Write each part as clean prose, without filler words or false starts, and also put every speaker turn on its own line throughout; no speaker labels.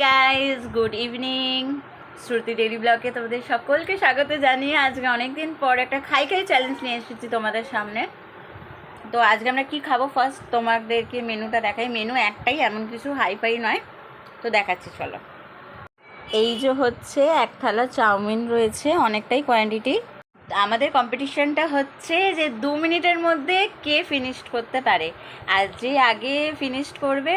Guys, good evening. Shruti daily ব্লগে তোমাদের সকলকে স্বাগত জানিয়ে আজকে অনেকদিন পর একটা খাই চ্যালেঞ্জ নিয়ে এসেছি তোমাদের সামনে। তো আজকে আমরা কি খাবো ফার্স্ট তোমাদেরকে মেনুটা দেখাই। মেনু একটাই, এমন কিছু হাইফাই নয়। তো দেখাচ্ছি, চলো। এই যে হচ্ছে এক থালা চাউমিন রয়েছে, অনেকটাই কোয়ান্টিটি। আমাদের কম্পিটিশনটা হচ্ছে যে 2 মিনিটের মধ্যে কে ফিনিশড করতে পারে, আর যে আগে ফিনিশড করবে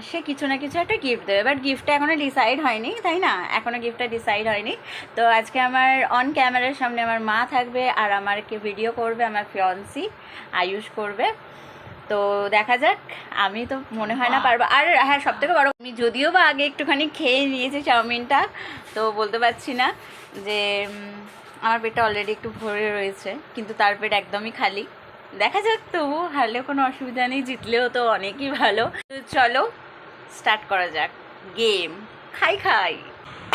সে কিছু না কিছু একটা গিফট দেবে। বাট গিফটটা এখনও ডিসাইড হয়নি, তাই না? এখনও গিফটটা ডিসাইড হয়নি। তো আজকে আমার অন ক্যামেরার সামনে আমার মা থাকবে, আর আমারকে ভিডিও করবে আমার ফিয়ন্সি আয়ুষ করবে। তো দেখা যাক, আমি তো মনে হয় না পারবো। আর হ্যাঁ, সবথেকে বড়, আমি যদিও বা আগে একটুখানি খেয়ে নিয়েছি চাউমিনটা, তো বলতে পারছি না যে আমার পেটটা অলরেডি একটু ভরে রয়েছে, কিন্তু তার পেট একদমই খালি। দেখা যাক, তবু হারলেও কোনো অসুবিধা নেই, জিতলেও তো অনেকই ভালো। তো চলো স্টার্ট করা যাক গেম খাই।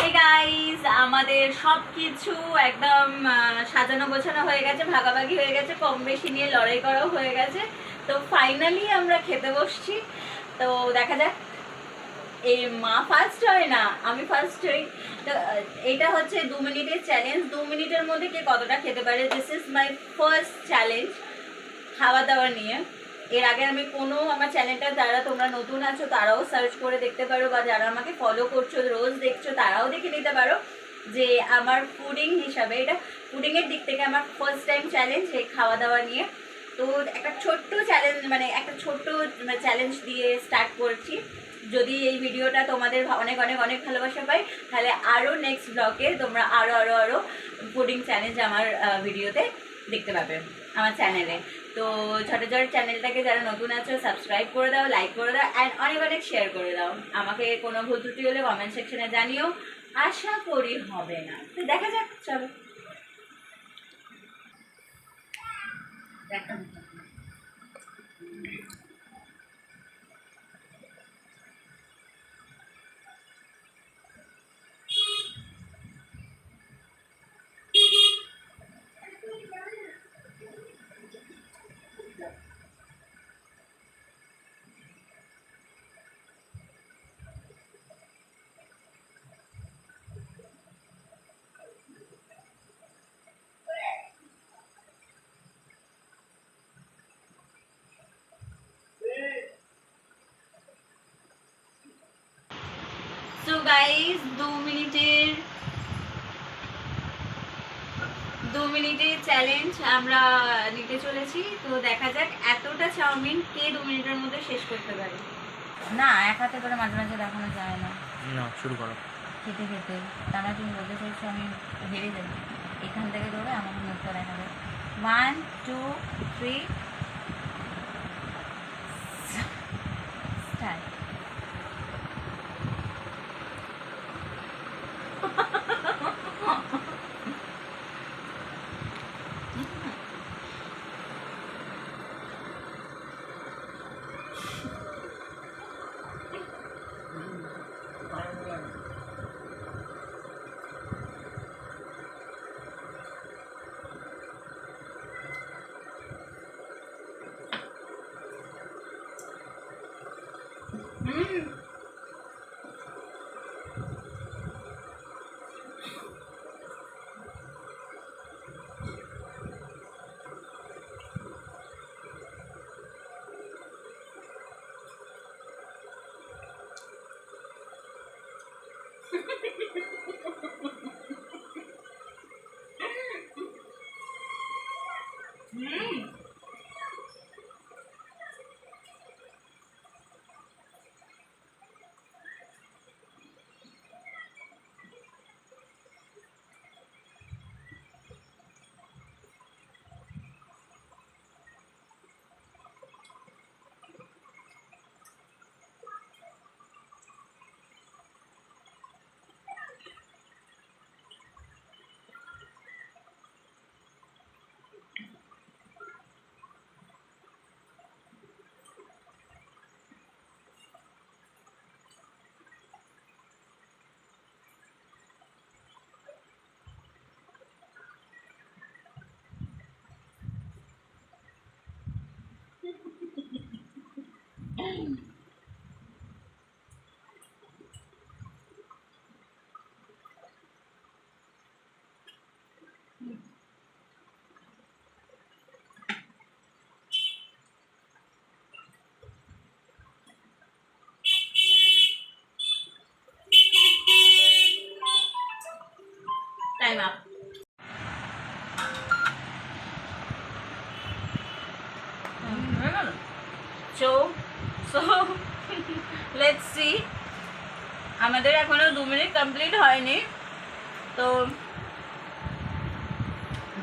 এই গাইস, আমাদের সব কিছু একদম সাজানো গোছানো হয়ে গেছে, ভাগাভাগি হয়ে গেছে, কম বেশি নিয়ে লড়াই করাও হয়ে গেছে। তো ফাইনালি আমরা খেতে বসছি। তো দেখা যাক, এই মা ফার্স্ট হয় না আমি ফার্স্ট হই। তো এটা হচ্ছে 2 মিনিটের চ্যালেঞ্জ। 2 মিনিটের মধ্যে কে কতটা খেতে পারে, this is my first challenge খাওয়া দাওয়া নিয়ে। এর আগে আমি কোনো আমার চ্যানেলটা, যারা তোমরা নতুন আছো তারাও সার্চ করে দেখতে পারো, বা যারা আমাকে ফলো করছো রোজ দেখছো তারাও দেখে নিতে পারো যে আমার ফুডিং হিসাবে, এটা ফুডিংয়ের দিক থেকে আমার ফার্স্ট টাইম চ্যালেঞ্জ এই খাওয়া দাওয়া নিয়ে। তো একটা ছোট্ট চ্যালেঞ্জ, মানে একটা ছোট্ট চ্যালেঞ্জ দিয়ে স্টার্ট করছি। যদি এই ভিডিওটা তোমাদের অনেক অনেক অনেক ভালোবাসা পাই, তাহলে আরও নেক্সট ব্লগে তোমরা আরও ফুডিং চ্যালেঞ্জ আমার ভিডিওতে দেখতে পাবে আমার চ্যানেলে। তো ঝটঝট চ্যানেলটাকে যারা নতুন আছো সাবস্ক্রাইব করে দাও, লাইক করে দাও, অ্যান্ড অনেক অনেক শেয়ার করে দাও। আমাকে কোনো ভুল ত্রুটি হলে কমেন্ট সেকশনে জানিও, আশা করি হবে না। তো দেখা যাক, চলো দেখা। সো গাইস, 2 মিনিটের চ্যালেঞ্জ আমরা নিতে চলেছি। তো দেখা যাক এতটা চাউমিন কে 2 মিনিটের মধ্যে শেষ করতে পারে। না, এক হাতে করে মাঝে মাঝে দেখানো যায় না।
না, শুরু করো।
খেতে খেতে তারা তুমি বলতে চাইছো আমি হেরে যাই। এখান থেকে ধরে আমাকে মুখটা দেখা যায়। 1 2 3 স্টার্ট। Let's see. আমাদের এখনো 2 মিনিট কমপ্লিট হয়নি, তো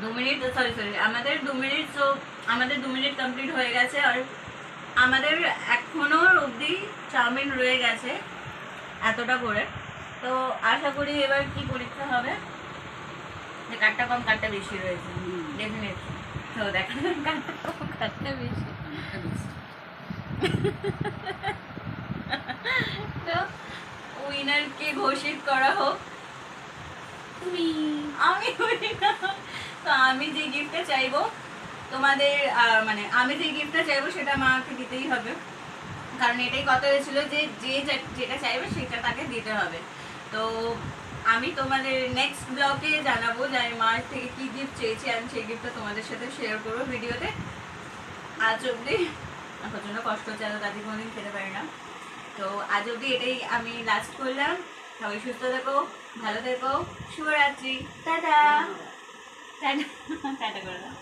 2 মিনিট সরি আমাদের 2 মিনিট, তো আমাদের 2 মিনিট কমপ্লিট হয়ে গেছে। আর আমাদের এখনো অবধি চাউমিন রয়ে গেছে এতটা করে। তো আশা করি এবার কি পরীক্ষা হবে, যে কাঠটা কম কাঠটা বেশি রয়েছে ডেফিনেটলি। তো দেখা যাক কাঠটা কম কাঠটা বেশি। তো উইনারকে ঘোষিত করা হোক। আমি তো আমি যে গিফটটা চাইবো তোমাদের, মানে আমি যে গিফটটা চাইবো সেটা আমাকে দিতেই হবে, কারণ এটাই কথা হয়েছিল যে যেটা চাইবে সেটা তাকে দিতে হবে। তো আমি তোমাদের নেক্সট ব্লগে জানাবো যে আমি মার থেকে কি গিফট চেয়েছি, আমি সেই গিফটটা তোমাদের সাথে শেয়ার করবো ভিডিওতে। আজ অবধি প্রচণ্ড কষ্ট হচ্ছে, এত তাদের কোনোদিন খেতে পারি না। তো আজ অবধি এটাই আমি লাস্ট করলাম। সবাই সুস্থ থেকো, ভালো থেকো, শুভরাত্রি, টাটা টাটা টাটা করে দাও।